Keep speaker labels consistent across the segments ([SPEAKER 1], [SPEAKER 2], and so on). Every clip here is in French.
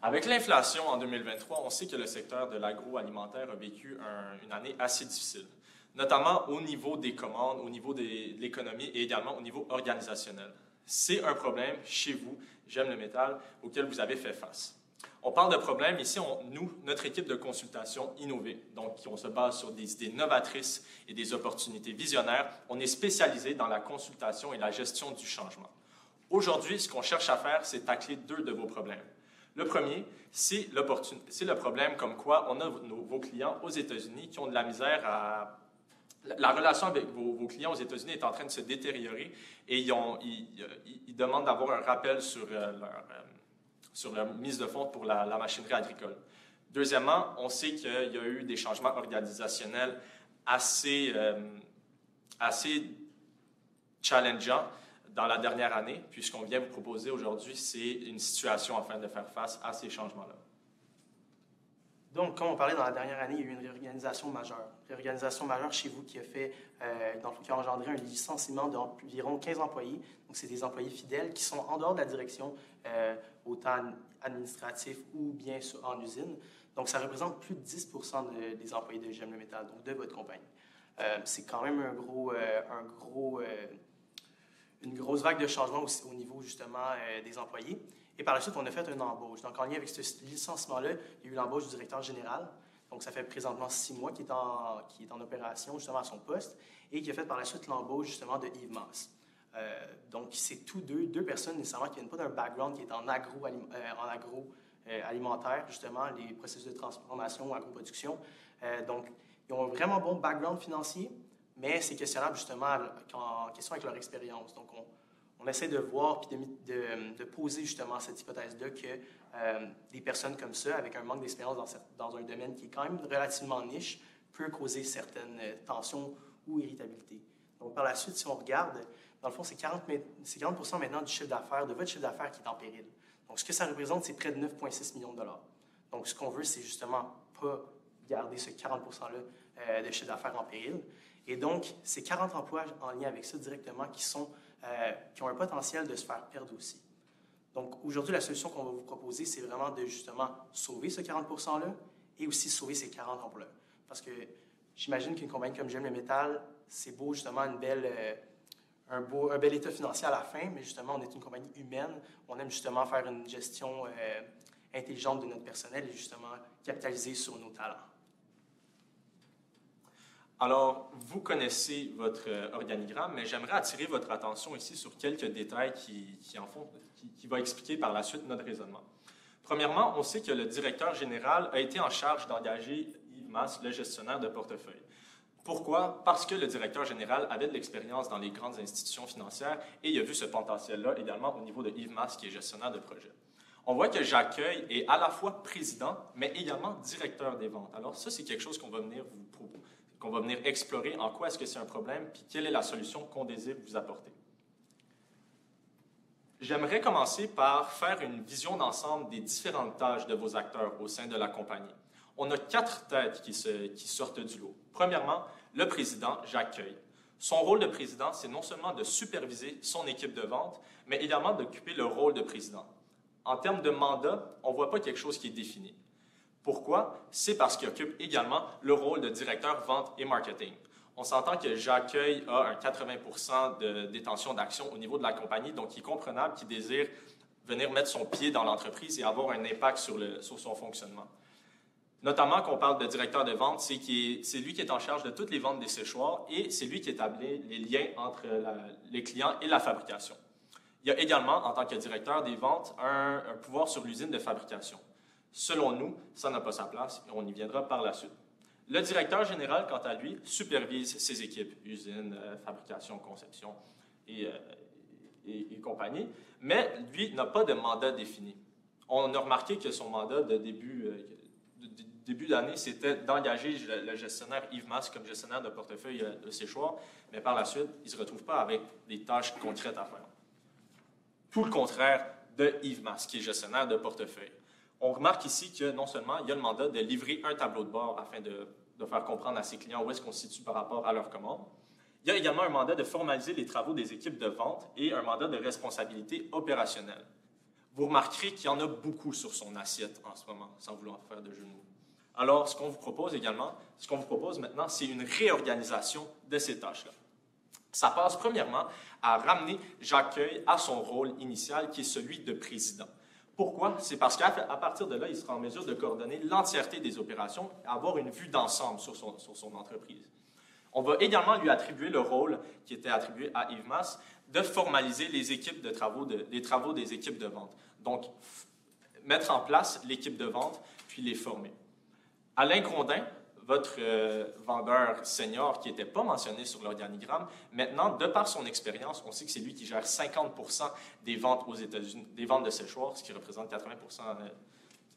[SPEAKER 1] Avec l'inflation en 2023, on sait que le secteur de l'agroalimentaire a vécu une année assez difficile, notamment au niveau des commandes, au niveau de l'économie et également au niveau organisationnel. C'est un problème chez vous, J'aime le métal, auquel vous avez fait face. On parle de problèmes, ici, notre équipe de consultation innovée, donc on se base sur des idées novatrices et des opportunités visionnaires, on est spécialisé dans la consultation et la gestion du changement. Aujourd'hui, ce qu'on cherche à faire, c'est tacler deux de vos problèmes. Le premier, c'est le problème comme quoi on a vos clients aux États-Unis qui ont de la misère à... La relation avec vos clients aux États-Unis est en train de se détériorer et ils demandent d'avoir un rappel sur leur mise de fonds pour la machinerie agricole. Deuxièmement, on sait qu'il y a eu des changements organisationnels assez challengeants dans la dernière année, puis ce qu'on vient vous proposer aujourd'hui, c'est une situation afin de faire face à ces changements-là.
[SPEAKER 2] Donc, comme on parlait dans la dernière année, il y a eu une réorganisation majeure. Réorganisation majeure chez vous qui a engendré un licenciement d'environ 15 employés. Donc, c'est des employés fidèles qui sont en dehors de la direction, autant administratif ou bien en usine. Donc, ça représente plus de 10 des employés de J'aime le métal, donc de votre compagnie. C'est quand même une grosse vague de changement au niveau, justement, des employés. Et par la suite, on a fait une embauche. Donc, en lien avec ce licenciement-là, il y a eu l'embauche du directeur général. Donc, ça fait présentement 6 mois qu'il est en opération, justement, à son poste, et qui a fait par la suite l'embauche, justement, de Yves Masse. Donc, c'est tous deux personnes, nécessairement, qui viennent pas d'un background qui est en agroalimentaire, justement, les processus de transformation, agroproduction. Donc, ils ont un vraiment bon background financier, mais c'est questionnable, justement, en question avec leur expérience. Donc, on essaie de voir puis de poser, justement, cette hypothèse-là que des personnes comme ça, avec un manque d'expérience dans un domaine qui est quand même relativement niche, peut causer certaines tensions ou irritabilités. Donc, par la suite, si on regarde, dans le fond, c'est 40 maintenant du chiffre d'affaires, de votre chiffre d'affaires qui est en péril. Donc, ce que ça représente, c'est près de 9,6 millions de dollars. Donc, ce qu'on veut, c'est justement pas garder ce 40 % de chiffre d'affaires en péril. Et donc, ces 40 emplois en lien avec ça directement qui ont un potentiel de se faire perdre aussi. Donc, aujourd'hui, la solution qu'on va vous proposer, c'est vraiment de justement sauver ce 40 % là et aussi sauver ces 40 emplois. Parce que j'imagine qu'une compagnie comme J'aime le métal, c'est beau, justement, un bel état financier à la fin, mais justement, on est une compagnie humaine. On aime justement faire une gestion intelligente de notre personnel et justement capitaliser sur nos talents.
[SPEAKER 1] Alors, vous connaissez votre organigramme, mais j'aimerais attirer votre attention ici sur quelques détails qui vont expliquer par la suite notre raisonnement. Premièrement, on sait que le directeur général a été en charge d'engager Yves Masse, le gestionnaire de portefeuille. Pourquoi? Parce que le directeur général avait de l'expérience dans les grandes institutions financières et il a vu ce potentiel-là également au niveau de Yves Masse, qui est gestionnaire de projet. On voit que J'accueille est à la fois président, mais également directeur des ventes. Alors ça, c'est quelque chose qu'on va venir explorer en quoi est-ce que c'est un problème, puis quelle est la solution qu'on désire vous apporter. J'aimerais commencer par faire une vision d'ensemble des différentes tâches de vos acteurs au sein de la compagnie. On a 4 têtes qui sortent du lot. Premièrement, le président, J'accueille. Son rôle de président, c'est non seulement de superviser son équipe de vente, mais également d'occuper le rôle de président. En termes de mandat, on ne voit pas quelque chose qui est défini. Pourquoi? C'est parce qu'il occupe également le rôle de directeur vente et marketing. On s'entend que J'accueille a un 80% de détention d'actions au niveau de la compagnie, donc il est comprenable qu'il désire venir mettre son pied dans l'entreprise et avoir un impact sur son fonctionnement. Notamment, quand on parle de directeur de vente, c'est lui qui est en charge de toutes les ventes des séchoirs et c'est lui qui établit les liens entre les clients et la fabrication. Il y a également, en tant que directeur des ventes, un pouvoir sur l'usine de fabrication. Selon nous, ça n'a pas sa place et on y viendra par la suite. Le directeur général, quant à lui, supervise ses équipes, usine, fabrication, conception et compagnie, mais lui n'a pas de mandat défini. On a remarqué que son mandat de début d'année, c'était d'engager le gestionnaire Yves Masse comme gestionnaire de portefeuille de séchoir, mais par la suite, il ne se retrouve pas avec des tâches concrètes à faire. Tout le contraire de Yves Masse, qui est gestionnaire de portefeuille. On remarque ici que non seulement il y a le mandat de livrer un tableau de bord afin de faire comprendre à ses clients où est-ce qu'on se situe par rapport à leurs commandes. Il y a également un mandat de formaliser les travaux des équipes de vente et un mandat de responsabilité opérationnelle. vous remarquerez qu'il y en a beaucoup sur son assiette en ce moment, sans vouloir faire de jeu de mots. Alors, ce qu'on vous propose maintenant, c'est une réorganisation de ces tâches-là. Ça passe premièrement à ramener Jacques Cueil à son rôle initial, qui est celui de président. Pourquoi? C'est parce qu'à partir de là, il sera en mesure de coordonner l'entièreté des opérations et avoir une vue d'ensemble sur son entreprise. On va également lui attribuer le rôle qui était attribué à Yves Masse de formaliser les travaux des équipes de vente. Donc, mettre en place l'équipe de vente, puis les former. Alain Grondin, votre vendeur senior qui n'était pas mentionné sur l'organigramme, maintenant, de par son expérience, on sait que c'est lui qui gère 50% des ventes aux États-Unis, des ventes de séchoirs, ce qui représente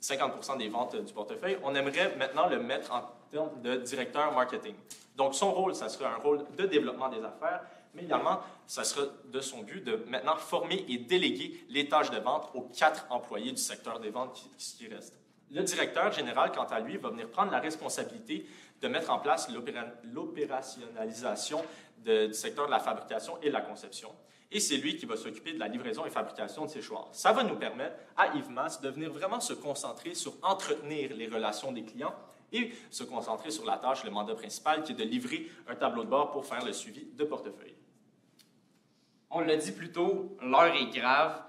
[SPEAKER 1] 50% des ventes du portefeuille. On aimerait maintenant le mettre en termes de directeur marketing. Donc, son rôle, ça sera un rôle de développement des affaires, mais également, ça sera de son but de maintenant former et déléguer les tâches de vente aux 4 employés du secteur des ventes qui restent. Le directeur général, quant à lui, va venir prendre la responsabilité de mettre en place l'opérationnalisation du secteur de la fabrication et de la conception. Et c'est lui qui va s'occuper de la livraison et fabrication de séchoirs. Ça va nous permettre, à Yves Masse, de venir vraiment se concentrer sur entretenir les relations des clients et se concentrer sur la tâche, le mandat principal, qui est de livrer un tableau de bord pour faire le suivi de portefeuille.
[SPEAKER 3] On l'a dit plus tôt, l'heure est grave.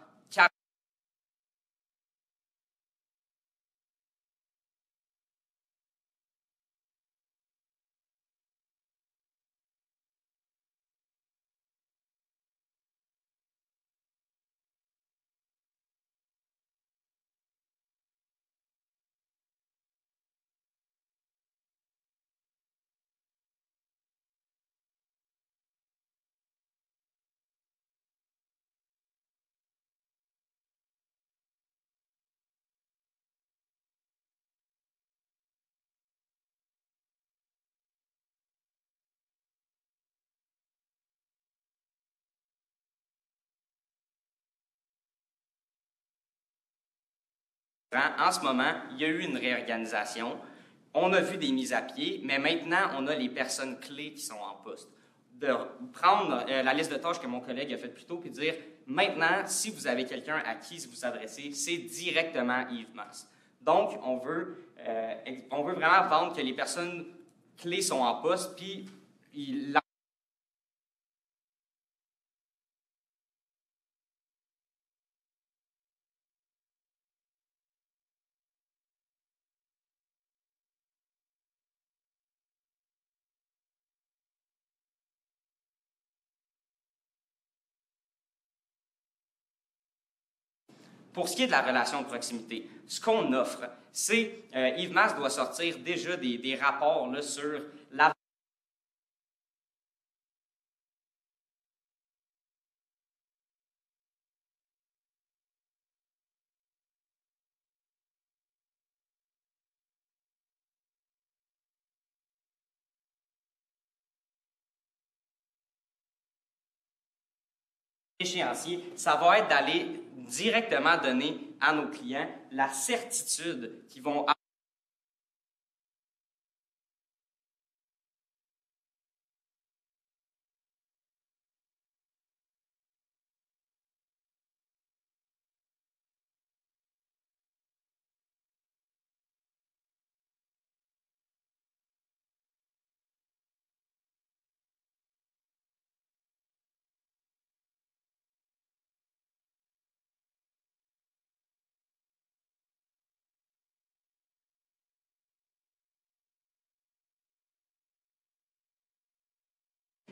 [SPEAKER 3] En ce moment, il y a eu une réorganisation. On a vu des mises à pied, mais maintenant, on a les personnes clés qui sont en poste. De prendre la liste de tâches que mon collègue a faite plus tôt, puis dire, maintenant, si vous avez quelqu'un à qui vous adressez, c'est directement Yves Masse. Donc, on veut vraiment vendre que les personnes clés sont en poste, puis pour ce qui est de la relation de proximité, ce qu'on offre, c'est Yves Masse doit sortir déjà des rapports là, sur la échéancier, ça va être d'aller directement donner à nos clients la certitude qu'ils vont avoir.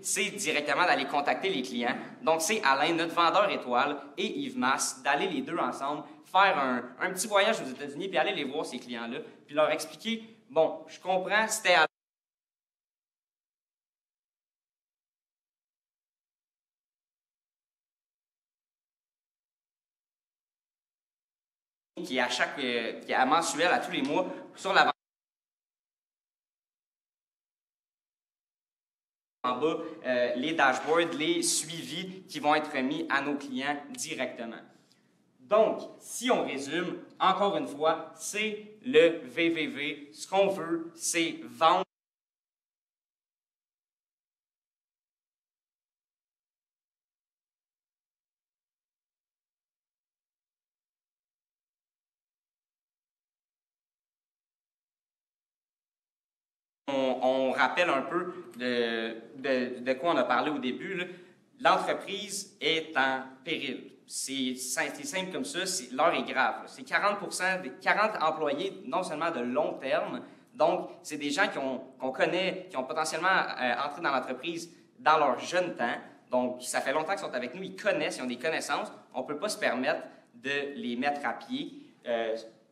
[SPEAKER 3] C'est directement d'aller contacter les clients. Donc, c'est Alain, notre vendeur étoile, et Yves Masse, d'aller les deux ensemble, faire un petit voyage aux États-Unis, puis aller les voir, ces clients-là, puis leur expliquer, bon, je comprends, c'était Alain qui est à mensuel, à tous les mois, sur la en bas, les dashboards, les suivis qui vont être remis à nos clients directement. Donc, si on résume, encore une fois, c'est le VVV. Ce qu'on veut, c'est vendre On rappelle un peu de quoi on a parlé au début. L'entreprise est en péril. C'est simple comme ça, l'heure est grave. C'est 40 employés, non seulement de long terme, donc c'est des gens qu'on connaît, qui ont potentiellement entré dans l'entreprise dans leur jeune temps, donc ça fait longtemps qu'ils sont avec nous, ils connaissent, ils ont des connaissances, on ne peut pas se permettre de les mettre à pied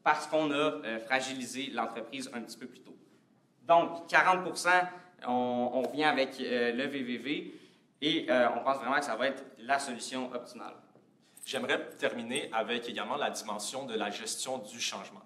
[SPEAKER 3] parce qu'on a fragilisé l'entreprise un petit peu plus tôt. Donc, 40 on vient avec le VVV et on pense vraiment que ça va être la solution optimale.
[SPEAKER 1] J'aimerais terminer avec également la dimension de la gestion du changement.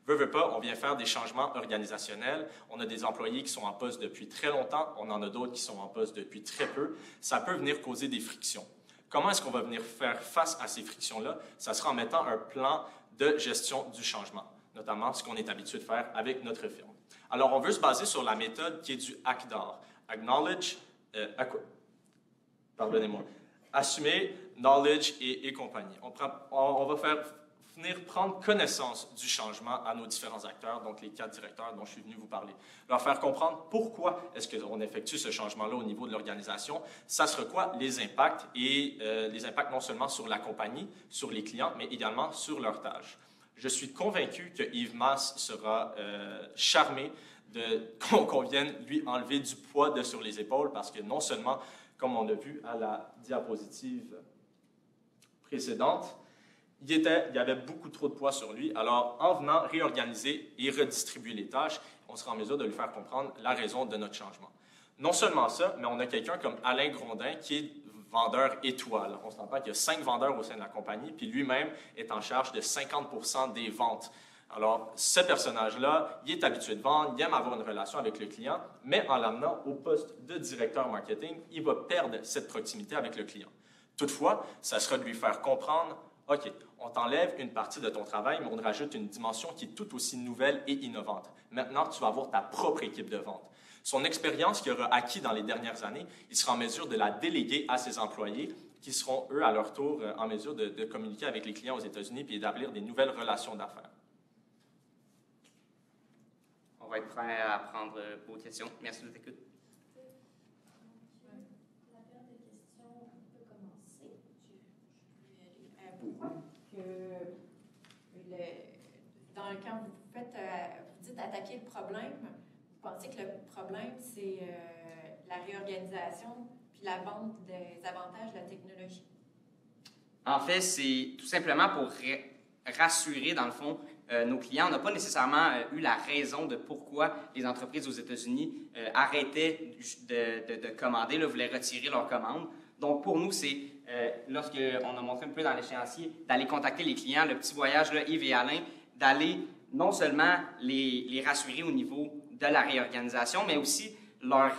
[SPEAKER 1] Veux pas, on vient faire des changements organisationnels. On a des employés qui sont en poste depuis très longtemps. On en a d'autres qui sont en poste depuis très peu. Ça peut venir causer des frictions. Comment est-ce qu'on va venir faire face à ces frictions-là? Ça sera en mettant un plan de gestion du changement, notamment ce qu'on est habitué de faire avec notre firme. Alors, on veut se baser sur la méthode qui est du ACDAR. Acknowledge, pardonnez-moi, assumer, knowledge et compagnie. On va venir prendre connaissance du changement à nos différents acteurs, donc les 4 directeurs dont je suis venu vous parler. Leur faire comprendre pourquoi est-ce qu'on effectue ce changement-là au niveau de l'organisation. Ça sera quoi les impacts, et les impacts non seulement sur la compagnie, sur les clients, mais également sur leurs tâches. Je suis convaincu que Yves Masse sera charmé qu'on vienne lui enlever du poids sur les épaules, parce que non seulement, comme on a vu à la diapositive précédente, il y avait beaucoup trop de poids sur lui. Alors, en venant réorganiser et redistribuer les tâches, on sera en mesure de lui faire comprendre la raison de notre changement. Non seulement ça, mais on a quelqu'un comme Alain Grondin qui est vendeur étoile. On s'entend qu'il y a 5 vendeurs au sein de la compagnie, puis lui-même est en charge de 50% des ventes. Alors, ce personnage-là, il est habitué de vendre, il aime avoir une relation avec le client, mais en l'amenant au poste de directeur marketing, il va perdre cette proximité avec le client. Toutefois, ça sera de lui faire comprendre, OK, on t'enlève une partie de ton travail, mais on te rajoute une dimension qui est tout aussi nouvelle et innovante. Maintenant, tu vas avoir ta propre équipe de vente. Son expérience qu'il aura acquis dans les dernières années, il sera en mesure de la déléguer à ses employés qui seront, eux, à leur tour, en mesure de communiquer avec les clients aux États-Unis et d'établir des nouvelles relations d'affaires.
[SPEAKER 3] On va être prêt à prendre vos questions. Merci de votre écoute.
[SPEAKER 4] La période de questions peut commencer. Pourquoi quand vous dites attaquer le problème, vous pensez que le problème, c'est la réorganisation puis la vente des avantages de la technologie?
[SPEAKER 3] En fait, c'est tout simplement pour rassurer, dans le fond, nos clients. On n'a pas nécessairement eu la raison de pourquoi les entreprises aux États-Unis arrêtaient de commander, voulaient retirer leurs commandes. Donc, pour nous, c'est, lorsqu'on a montré un peu dans l'échéancier, d'aller contacter les clients, le petit voyage, là, Yves et Alain, d'aller non seulement les rassurer au niveau de la réorganisation, mais aussi leur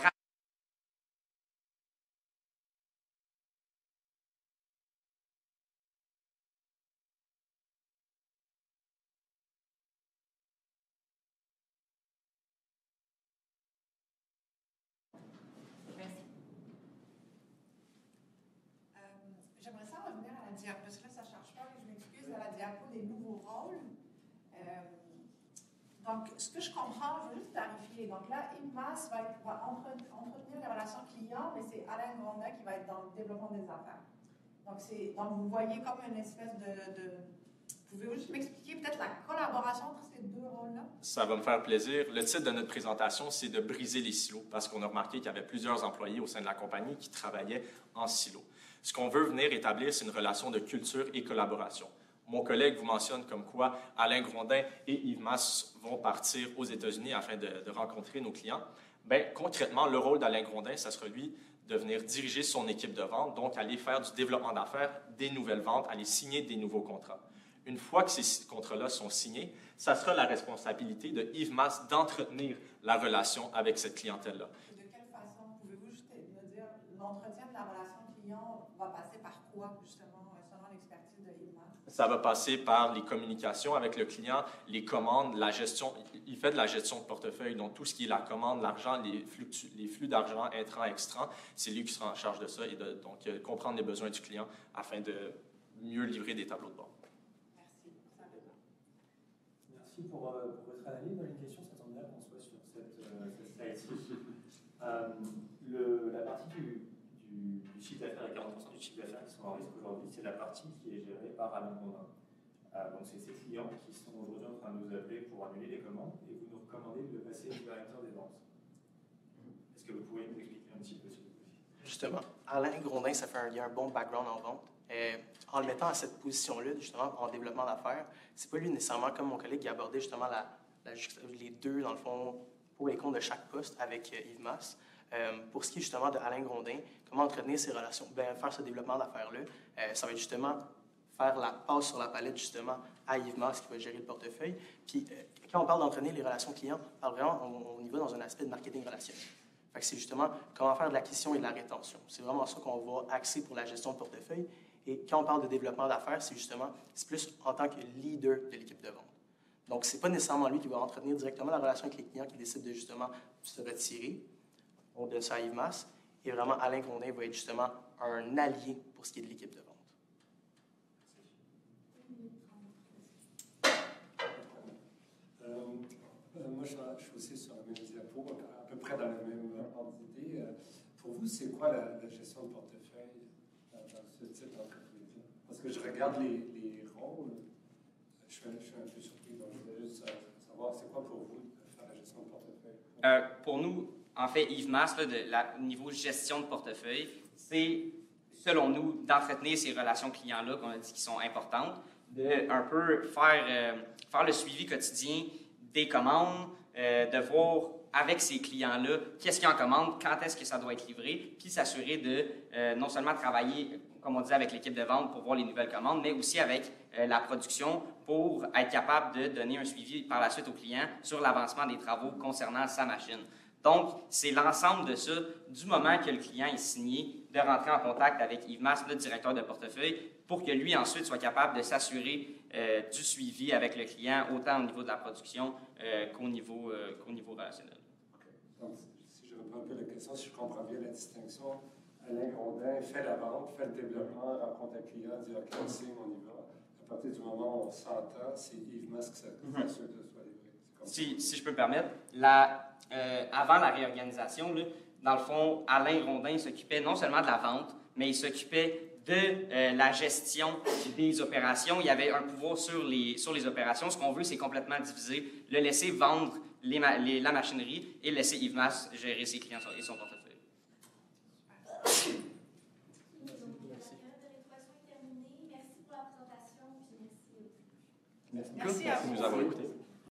[SPEAKER 5] J'aimerais ça revenir à la diapo, parce que là, ça ne charge pas, je m'excuse, à la diapo des nouveaux rôles. Donc, ce que je comprends, je veux juste clarifier. Donc là, Yves Masse va entretenir les relations clients, mais c'est Alain Grondin qui va être dans le développement des affaires. Donc vous voyez comme une espèce Pouvez-vous juste m'expliquer peut-être la collaboration entre ces deux rôles-là?
[SPEAKER 1] Ça va me faire plaisir. Le titre de notre présentation, c'est de briser les silos, parce qu'on a remarqué qu'il y avait plusieurs employés au sein de la compagnie qui travaillaient en silo. Ce qu'on veut venir établir, c'est une relation de culture et collaboration. Mon collègue vous mentionne comme quoi Alain Grondin et Yves Masse vont partir aux États-Unis afin de rencontrer nos clients. Bien, concrètement, le rôle d'Alain Grondin, ça sera lui de venir diriger son équipe de vente, donc aller faire du développement d'affaires, des nouvelles ventes, aller signer des nouveaux contrats. Une fois que ces contrats-là sont signés, ça sera la responsabilité de Yves Masse d'entretenir la relation avec cette clientèle-là.
[SPEAKER 5] De quelle façon? Pouvez-vous juste me dire, l'entretien de la relation client va passer par quoi, justement, selon l'expertise de Yves Masse?
[SPEAKER 1] Ça va passer par les communications avec le client, les commandes, la gestion. Il fait de la gestion de portefeuille, donc tout ce qui est la commande, l'argent, les flux d'argent intrants, extrants, c'est lui qui sera en charge de ça et de comprendre les besoins du client afin de mieux livrer des tableaux de bord.
[SPEAKER 5] Merci.
[SPEAKER 6] Merci pour votre analyse. Dans une question, ça tombe extraordinaire qu'on soit sur cette slide-ci. La partie du chiffre d'affaires, les 40% du chiffre d'affaires qui sont en risque aujourd'hui, c'est la partie qui est gérée par Alain Grondin. Donc c'est ces clients qui sont aujourd'hui en train de nous appeler pour annuler les commandes et vous nous recommandez de le passer au directeur des ventes. Est-ce que vous pouvez nous expliquer un petit peu, s'il vous plaît?
[SPEAKER 2] Justement, Alain Grondin, ça fait un bon background en vente. En le mettant à cette position-là, justement, en développement d'affaires, c'est pas lui nécessairement comme mon collègue qui a abordé justement les deux, dans le fond, pour et contre de chaque poste avec Yves Masse. Pour ce qui est justement de Alain Grondin, comment entretenir ces relations, faire ce développement d'affaires-là, ça va être justement faire la passe sur la palette justement à Yves Masse qui va gérer le portefeuille. Puis quand on parle d'entraîner les relations clients, on parle vraiment, on y va dans un aspect de marketing relationnel. Fait que c'est justement comment faire de l'acquisition et de la rétention. C'est vraiment ça qu'on va axer pour la gestion de portefeuille. Et quand on parle de développement d'affaires, c'est plus en tant que leader de l'équipe de vente. Donc, ce n'est pas nécessairement lui qui va entretenir directement la relation avec les clients qui décident de justement se retirer. On donne ça à Yves Masse. Et vraiment, Alain Grondin va être justement un allié pour ce qui est de l'équipe de vente.
[SPEAKER 7] Moi, je suis aussi sur la même diapo, à peu près dans la même ordre d'idée. Pour vous, c'est quoi la gestion de portefeuille dans ce type d'entreprise-là? Parce que je regarde les rôles, je suis un peu surpris. Donc, je voulais juste savoir, c'est quoi pour vous de faire la gestion de portefeuille?
[SPEAKER 3] Pour nous, en fait, Yves Masse, au niveau gestion de portefeuille, c'est, selon nous, d'entretenir ces relations clients-là qu'on a dit qui sont importantes, de un peu faire le suivi quotidien des commandes, de voir avec ces clients-là qu'est-ce qu'ils en commandent, quand est-ce que ça doit être livré, puis s'assurer de non seulement travailler, comme on dit, avec l'équipe de vente pour voir les nouvelles commandes, mais aussi avec la production pour être capable de donner un suivi par la suite au client sur l'avancement des travaux concernant sa machine. Donc, c'est l'ensemble de ça, du moment que le client est signé, de rentrer en contact avec Yves Masse, le directeur de portefeuille, pour que lui, ensuite, soit capable de s'assurer du suivi avec le client, autant au niveau de la production qu'au niveau relationnel.
[SPEAKER 7] Okay. Donc, si je reprends un peu la question, si je comprends bien la distinction, Alain Grondin fait la vente, fait le développement, rencontre un client, dit « OK, on signe, on y va ». À partir du moment où on s'entend, c'est Yves Masse qui s'assure que ça soit livré.
[SPEAKER 3] Si je peux me permettre, avant la réorganisation, là, dans le fond, Alain Grondin s'occupait non seulement de la vente, mais il s'occupait de la gestion des opérations. Il y avait un pouvoir sur les opérations. Ce qu'on veut, c'est complètement diviser, le laisser vendre la machinerie et laisser Yves Masse gérer ses clients et son portefeuille.
[SPEAKER 8] Merci. Merci pour la présentation. Merci.
[SPEAKER 1] Merci à vous. Merci de nous avoir écoutés.